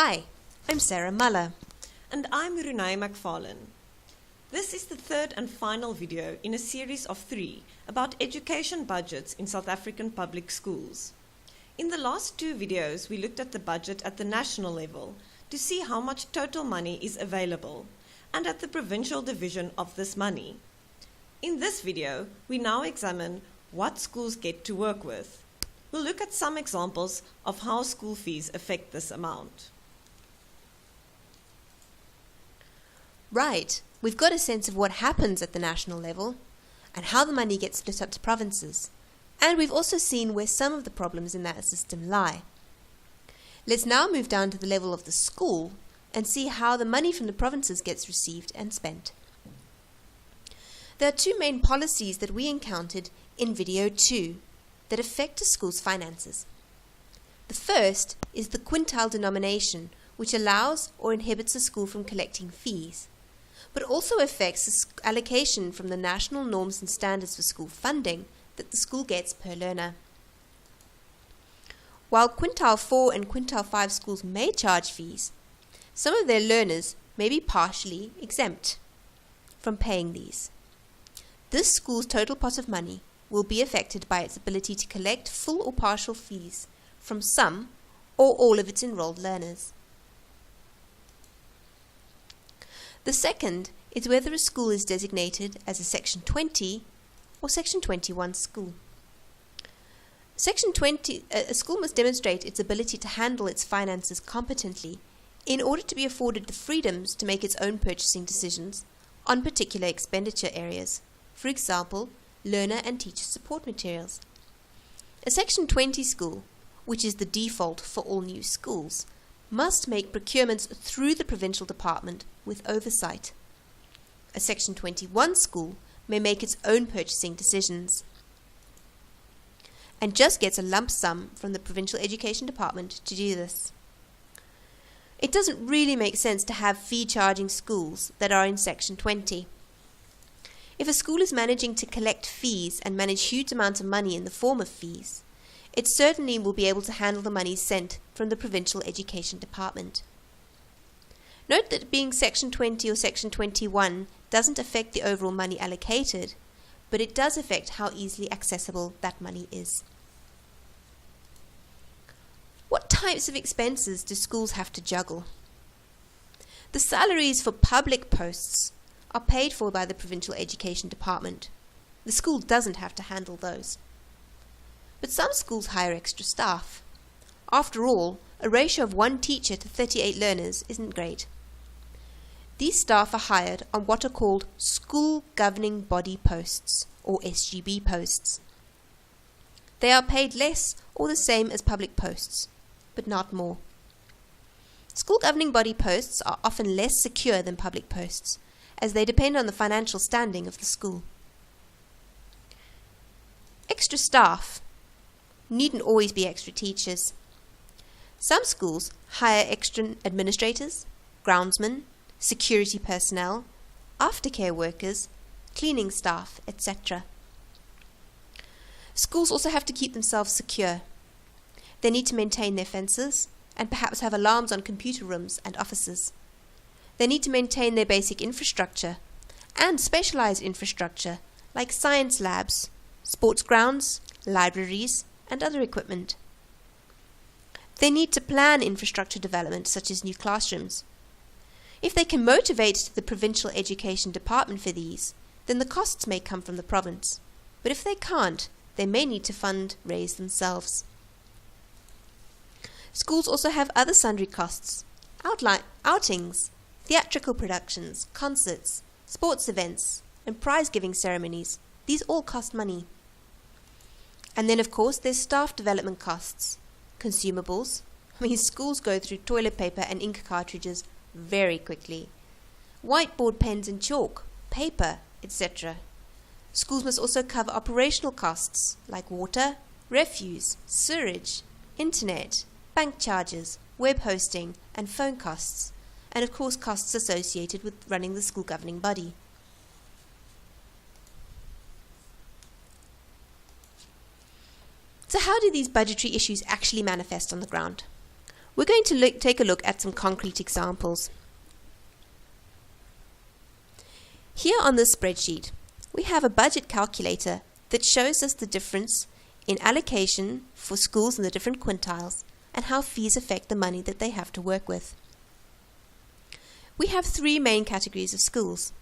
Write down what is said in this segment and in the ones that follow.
Hi, I'm Sarah Muller. And I'm Renee McFarlane. This is the third and final video in a series of 3 about education budgets in South African public schools. In the last 2 videos, we looked at the budget at the national level to see how much total money is available and at the provincial division of this money. In this video, we now examine what schools get to work with. We'll look at some examples of how school fees affect this amount. Right, we've got a sense of what happens at the national level and how the money gets split up to provinces. And we've also seen where some of the problems in that system lie. Let's now move down to the level of the school and see how the money from the provinces gets received and spent. There are 2 main policies that we encountered in video 2 that affect a school's finances. The first is the quintile denomination, which allows or inhibits a school from collecting fees, but also affects the allocation from the national norms and standards for school funding that the school gets per learner. While quintile 4 and quintile 5 schools may charge fees, some of their learners may be partially exempt from paying these. This school's total pot of money will be affected by its ability to collect full or partial fees from some or all of its enrolled learners. The second is whether a school is designated as a Section 20 or Section 21 school. Section 20, a school must demonstrate its ability to handle its finances competently in order to be afforded the freedoms to make its own purchasing decisions on particular expenditure areas, for example, learner and teacher support materials. A Section 20 school, which is the default for all new schools, must make procurements through the provincial department with oversight. A Section 21 school may make its own purchasing decisions and just gets a lump sum from the provincial education department to do this. It doesn't really make sense to have fee-charging schools that are in Section 20. If a school is managing to collect fees and manage huge amounts of money in the form of fees, it certainly will be able to handle the money sent from the provincial education department. Note that being Section 20 or Section 21 doesn't affect the overall money allocated, but it does affect how easily accessible that money is. What types of expenses do schools have to juggle? The salaries for public posts are paid for by the provincial education department. The school doesn't have to handle those. But some schools hire extra staff. After all, a ratio of 1 teacher to 38 learners isn't great. These staff are hired on what are called school governing body posts, or SGB posts. They are paid less or the same as public posts, but not more. School governing body posts are often less secure than public posts, as they depend on the financial standing of the school. Extra staff needn't always be extra teachers. Some schools hire extra administrators, groundsmen, security personnel, aftercare workers, cleaning staff, etc. Schools also have to keep themselves secure. They need to maintain their fences and perhaps have alarms on computer rooms and offices. They need to maintain their basic infrastructure and specialized infrastructure like science labs, sports grounds, libraries, and other equipment. They need to plan infrastructure development such as new classrooms. If they can motivate the provincial education department for these, then the costs may come from the province. But if they can't, they may need to fundraise themselves. Schools also have other sundry costs: outings, theatrical productions, concerts, sports events, and prize-giving ceremonies. These all cost money. And then, of course, there's staff development costs, consumables. Schools go through toilet paper and ink cartridges very quickly, whiteboard pens and chalk, paper, etc. Schools must also cover operational costs like water, refuse, sewage, internet, bank charges, web hosting, and phone costs, and of course costs associated with running the school governing body. So how do these budgetary issues actually manifest on the ground? We're going to take a look at some concrete examples. Here on this spreadsheet, we have a budget calculator that shows us the difference in allocation for schools in the different quintiles and how fees affect the money that they have to work with. We have three main categories of schools: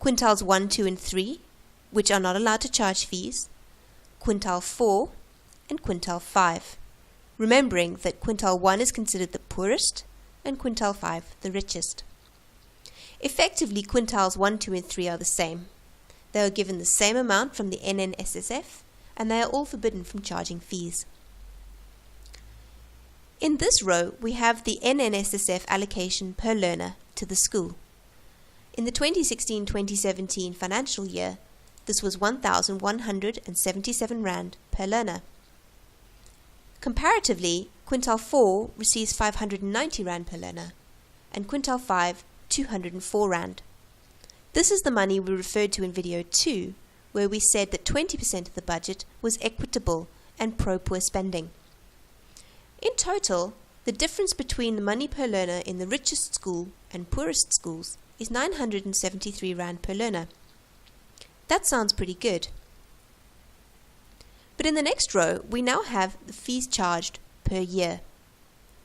quintiles 1, 2, and 3, which are not allowed to charge fees, quintile 4, and quintile 5, remembering that quintile 1 is considered the poorest and quintile 5 the richest. Effectively, quintiles 1, 2, and 3 are the same. They are given the same amount from the NNSSF, and they are all forbidden from charging fees. In this row, we have the NNSSF allocation per learner to the school. In the 2016-2017 financial year, this was 1,177 Rand per learner. Comparatively, quintile 4 receives 590 Rand per learner, and quintile 5 204 Rand. This is the money we referred to in video 2, where we said that 20% of the budget was equitable and pro-poor spending. In total, the difference between the money per learner in the richest school and poorest schools is 973 Rand per learner. That sounds pretty good. But in the next row, we now have the fees charged per year,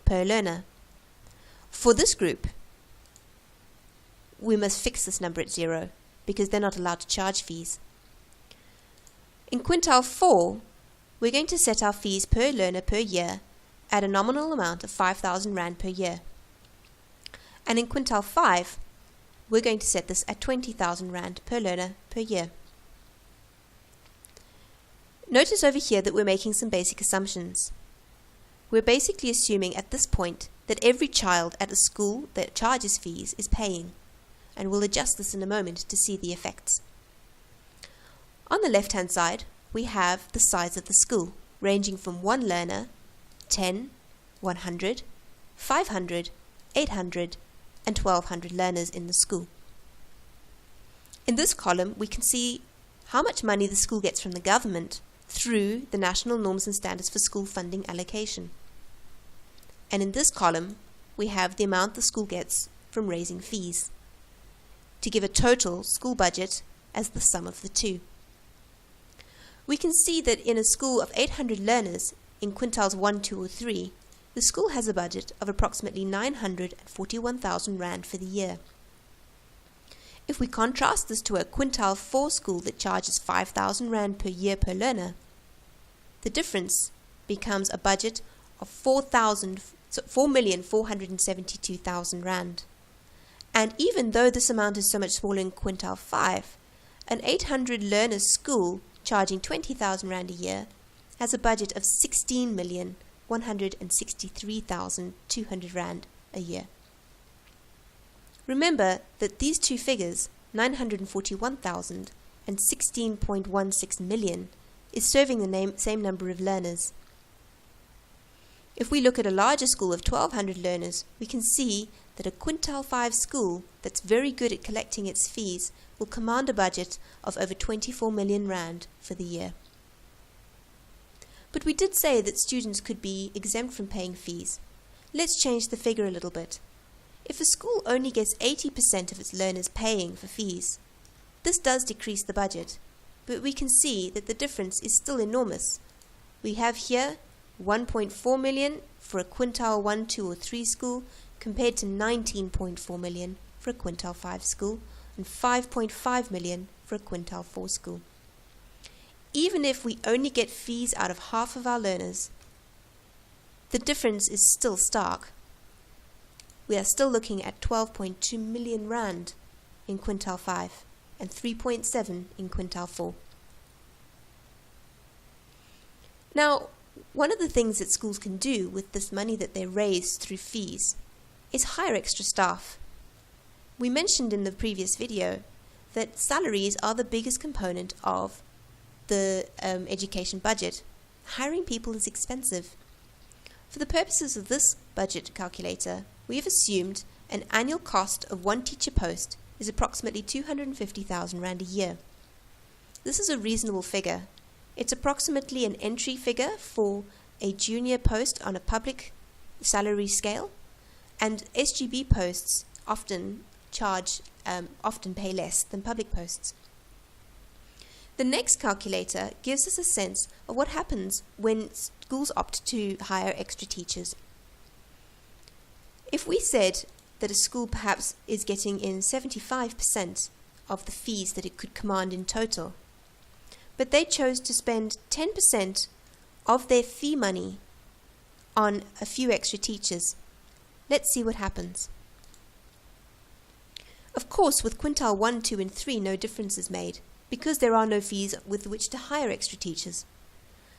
per learner. For this group, we must fix this number at 0 because they're not allowed to charge fees. In quintile 4, we're going to set our fees per learner per year at a nominal amount of 5,000 Rand per year. And in quintile 5, we're going to set this at 20,000 Rand per learner per year. Notice over here that we're making some basic assumptions. We're basically assuming at this point that every child at a school that charges fees is paying, and we'll adjust this in a moment to see the effects. On the left-hand side, we have the size of the school, ranging from 1 learner, 10, 100, 500, 800, and 1,200 learners in the school. In this column, we can see how much money the school gets from the government through the National Norms and Standards for School Funding allocation. And in this column, we have the amount the school gets from raising fees, to give a total school budget as the sum of the two. We can see that in a school of 800 learners in quintiles 1, 2, or 3, the school has a budget of approximately 941,000 Rand for the year. If we contrast this to a quintile 4 school that charges 5,000 Rand per year per learner, the difference becomes a budget of 4,472,000 Rand. And even though this amount is so much smaller in quintile 5, an 800 learner school charging 20,000 Rand a year has a budget of 16,163,200 Rand a year. Remember that these two figures, 941,000 and 16.16 million, is serving the same number of learners. If we look at a larger school of 1,200 learners, we can see that a quintile 5 school that's very good at collecting its fees will command a budget of over 24 million Rand for the year. But we did say that students could be exempt from paying fees. Let's change the figure a little bit. If a school only gets 80% of its learners paying for fees, this does decrease the budget, but we can see that the difference is still enormous. We have here 1.4 million for a quintile 1, 2, or 3 school, compared to 19.4 million for a quintile 5 school, and 5.5 million for a quintile 4 school. Even if we only get fees out of half of our learners, the difference is still stark. We are still looking at 12.2 million Rand in quintile 5 and 3.7 in quintile 4. Now, one of the things that schools can do with this money that they raise through fees is hire extra staff. We mentioned in the previous video that salaries are the biggest component of the education budget. Hiring people is expensive. For the purposes of this budget calculator, we have assumed an annual cost of one teacher post is approximately 250,000 Rand a year. This is a reasonable figure. It's approximately an entry figure for a junior post on a public salary scale, and SGB posts often pay less than public posts. The next calculator gives us a sense of what happens when schools opt to hire extra teachers. If we said that a school perhaps is getting in 75% of the fees that it could command in total, but they chose to spend 10% of their fee money on a few extra teachers, let's see what happens. Of course, with quintile 1, 2 and 3 no difference is made, because there are no fees with which to hire extra teachers.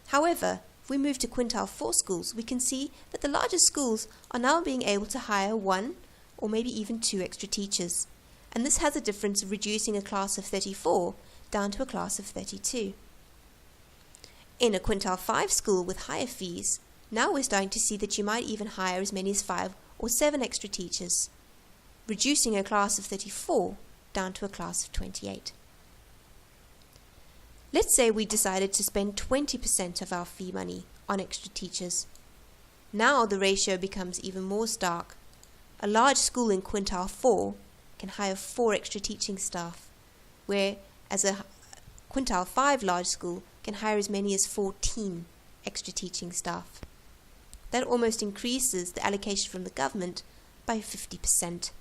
However, if we move to quintile 4 schools, we can see that the larger schools are now being able to hire 1 or maybe even 2 extra teachers, and this has a difference of reducing a class of 34 down to a class of 32. In a quintile 5 school with higher fees, now we're starting to see that you might even hire as many as 5 or 7 extra teachers, reducing a class of 34 down to a class of 28. Let's say we decided to spend 20% of our fee money on extra teachers. Now the ratio becomes even more stark. A large school in quintile 4 can hire 4 extra teaching staff, whereas a quintile 5 large school can hire as many as 14 extra teaching staff. That almost increases the allocation from the government by 50%.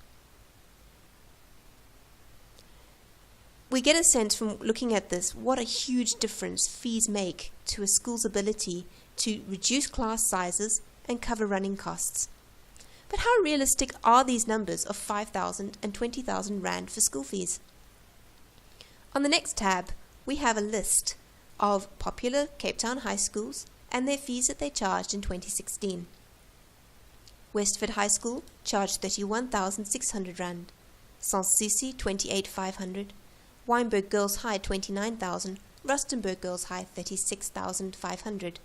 We get a sense from looking at this what a huge difference fees make to a school's ability to reduce class sizes and cover running costs. But how realistic are these numbers of 5,000 and 20,000 Rand for school fees? On the next tab, we have a list of popular Cape Town high schools and their fees that they charged in 2016. Westford High School charged 31,600 Rand, Sansisi 28,500, Wynberg Girls High 29,000, Rustenburg Girls High 36,500.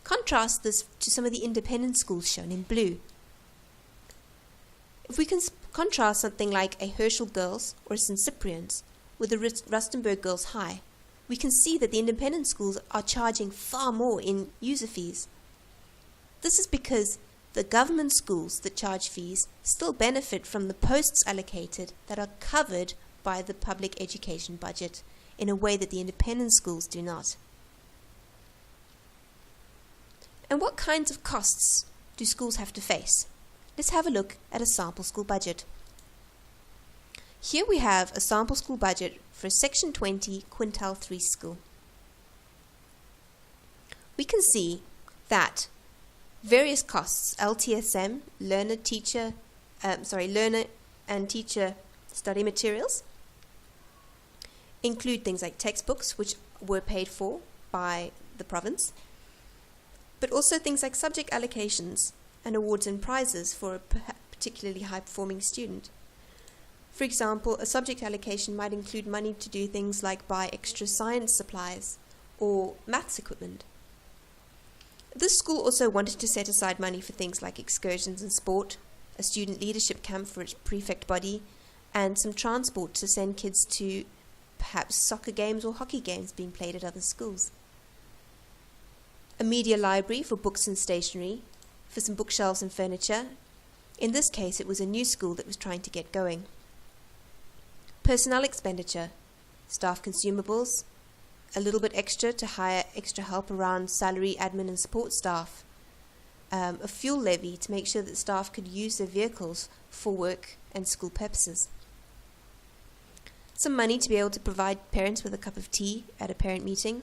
Contrast this to some of the independent schools shown in blue. If we can contrast something like a Herschel Girls or a St. Cyprian's with the Rustenburg Girls High, we can see that the independent schools are charging far more in user fees. This is because the government schools that charge fees still benefit from the posts allocated that are covered by the public education budget in a way that the independent schools do not. And what kinds of costs do schools have to face? Let's have a look at a sample school budget. Here we have a sample school budget for a Section 20 Quintile 3 school. We can see that various costs, LTSM, learner and teacher study materials, include things like textbooks, which were paid for by the province, but also things like subject allocations and awards and prizes for a particularly high-performing student. For example, a subject allocation might include money to do things like buy extra science supplies or maths equipment. This school also wanted to set aside money for things like excursions and sport, a student leadership camp for its prefect body, and some transport to send kids to perhaps soccer games or hockey games being played at other schools. A media library for books and stationery, for some bookshelves and furniture. In this case, it was a new school that was trying to get going. Personnel expenditure, staff consumables, a little bit extra to hire extra help around salary, admin and support staff, a fuel levy to make sure that staff could use their vehicles for work and school purposes. Some money to be able to provide parents with a cup of tea at a parent meeting,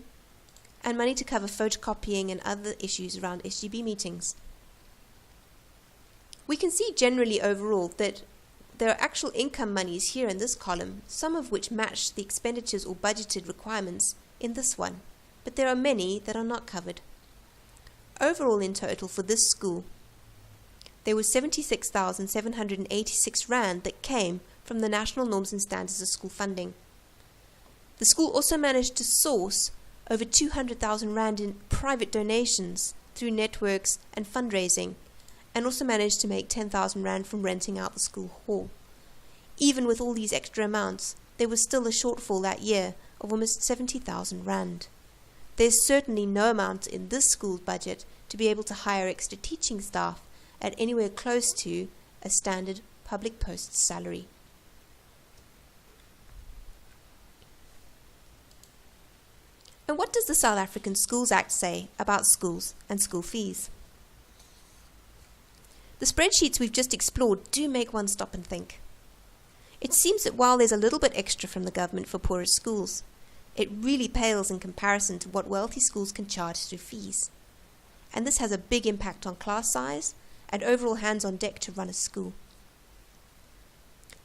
and money to cover photocopying and other issues around SGB meetings. We can see generally overall that there are actual income monies here in this column, some of which match the expenditures or budgeted requirements in this one, but there are many that are not covered. Overall in total for this school, there was 76,786 Rand that came from the National Norms and Standards of School Funding. The school also managed to source over 200,000 Rand in private donations through networks and fundraising, and also managed to make 10,000 Rand from renting out the school hall. Even with all these extra amounts, there was still a shortfall that year of almost 70,000 Rand. There's certainly no amount in this school budget to be able to hire extra teaching staff at anywhere close to a standard public post salary. And what does the South African Schools Act say about schools and school fees? The spreadsheets we've just explored do make one stop and think. It seems that while there's a little bit extra from the government for poorer schools, it really pales in comparison to what wealthy schools can charge through fees. And this has a big impact on class size and overall hands on deck to run a school.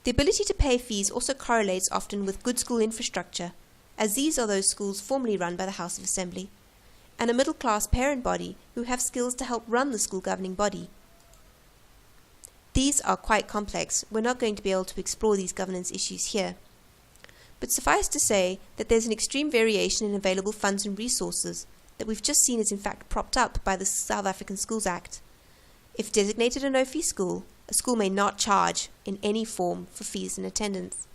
The ability to pay fees also correlates often with good school infrastructure, as these are those schools formerly run by the House of Assembly, and a middle-class parent body who have skills to help run the school governing body. These are quite complex. We're not going to be able to explore these governance issues here. But suffice to say that there's an extreme variation in available funds and resources that we've just seen is in fact propped up by the South African Schools Act. If designated a no-fee school, a school may not charge in any form for fees and attendance.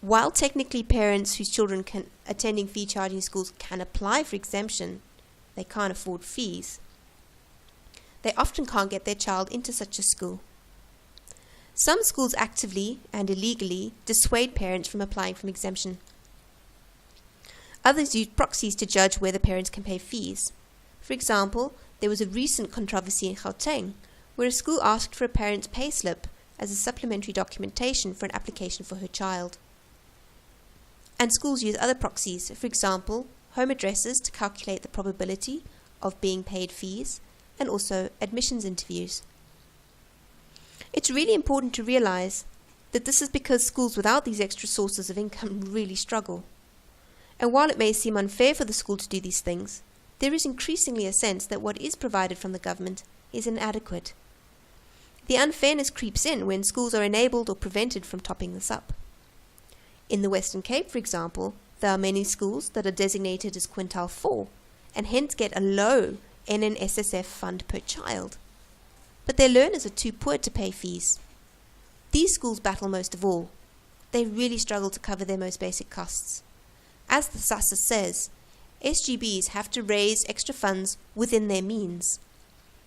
While technically parents whose children attending fee-charging schools can apply for exemption, they can't afford fees. They often can't get their child into such a school. Some schools actively and illegally dissuade parents from applying for exemption. Others use proxies to judge whether parents can pay fees. For example, there was a recent controversy in Gauteng where a school asked for a parent's payslip as a supplementary documentation for an application for her child. And schools use other proxies, for example, home addresses to calculate the probability of being paid fees, and also admissions interviews. It's really important to realize that this is because schools without these extra sources of income really struggle. And while it may seem unfair for the school to do these things, there is increasingly a sense that what is provided from the government is inadequate. The unfairness creeps in when schools are enabled or prevented from topping this up. In the Western Cape, for example, there are many schools that are designated as quintile 4 and hence get a low NNSSF fund per child. But their learners are too poor to pay fees. These schools battle most of all. They really struggle to cover their most basic costs. As the SASSA says, SGBs have to raise extra funds within their means.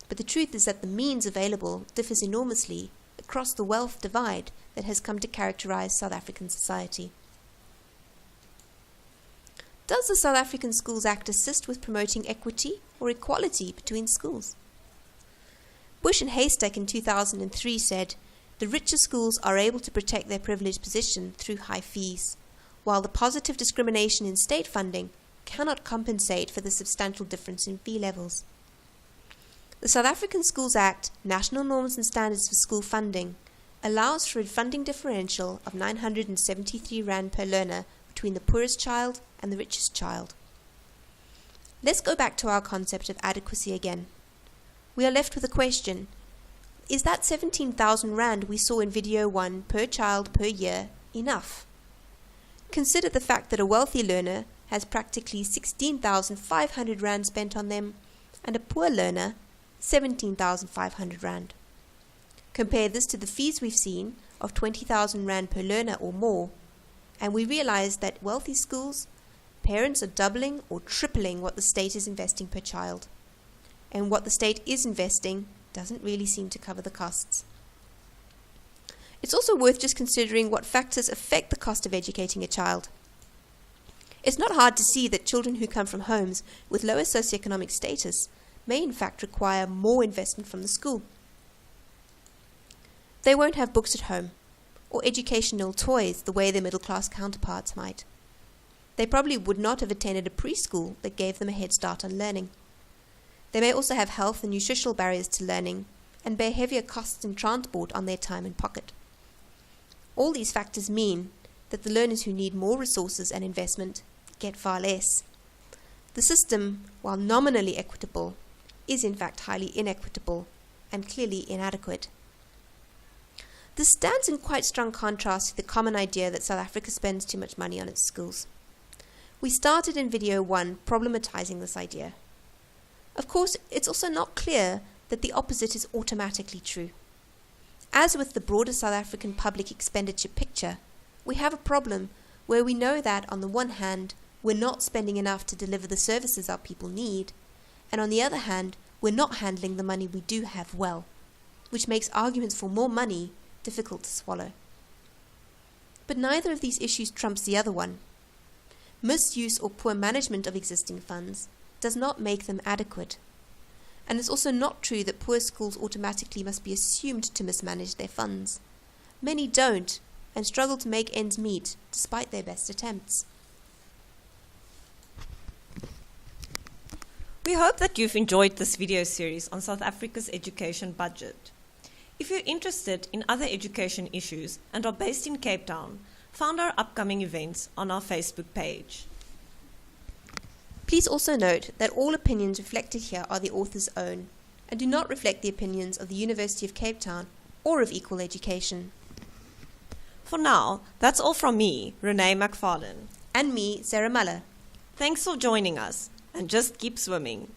But the truth is that the means available differs enormously across the wealth divide that has come to characterize South African society. Does the South African Schools Act assist with promoting equity or equality between schools? Bush and Haystack in 2003 said, "The richer schools are able to protect their privileged position through high fees, while the positive discrimination in state funding cannot compensate for the substantial difference in fee levels." The South African Schools Act, National Norms and Standards for School Funding, allows for a funding differential of 973 Rand per learner between the poorest child and the richest child. Let's go back to our concept of adequacy again. We are left with a question. Is that 17,000 Rand we saw in video 1 per child per year enough? Consider the fact that a wealthy learner has practically 16,500 Rand spent on them and a poor learner 17,500 Rand. Compare this to the fees we've seen of 20,000 Rand per learner or more, and we realize that wealthy schools, parents are doubling or tripling what the state is investing per child. And what the state is investing doesn't really seem to cover the costs. It's also worth just considering what factors affect the cost of educating a child. It's not hard to see that children who come from homes with lower socioeconomic status may in fact require more investment from the school. They won't have books at home, or educational toys the way their middle-class counterparts might. They probably would not have attended a preschool that gave them a head start on learning. They may also have health and nutritional barriers to learning, and bear heavier costs in transport on their time and pocket. All these factors mean that the learners who need more resources and investment get far less. The system, while nominally equitable, is in fact highly inequitable and clearly inadequate. This stands in quite strong contrast to the common idea that South Africa spends too much money on its schools. We started in video 1 problematizing this idea. Of course, it's also not clear that the opposite is automatically true. As with the broader South African public expenditure picture, we have a problem where we know that, on the one hand, we're not spending enough to deliver the services our people need, and on the other hand, we're not handling the money we do have well, which makes arguments for more money difficult to swallow. But neither of these issues trumps the other one. Misuse or poor management of existing funds does not make them adequate. And it's also not true that poor schools automatically must be assumed to mismanage their funds. Many don't, and struggle to make ends meet despite their best attempts. We hope that you've enjoyed this video series on South Africa's education budget. If you're interested in other education issues and are based in Cape Town, find our upcoming events on our Facebook page. Please also note that all opinions reflected here are the author's own and do not reflect the opinions of the University of Cape Town or of Equal Education. For now, that's all from me, Renee McFarlane. And me, Sarah Muller. Thanks for joining us, and just keep swimming.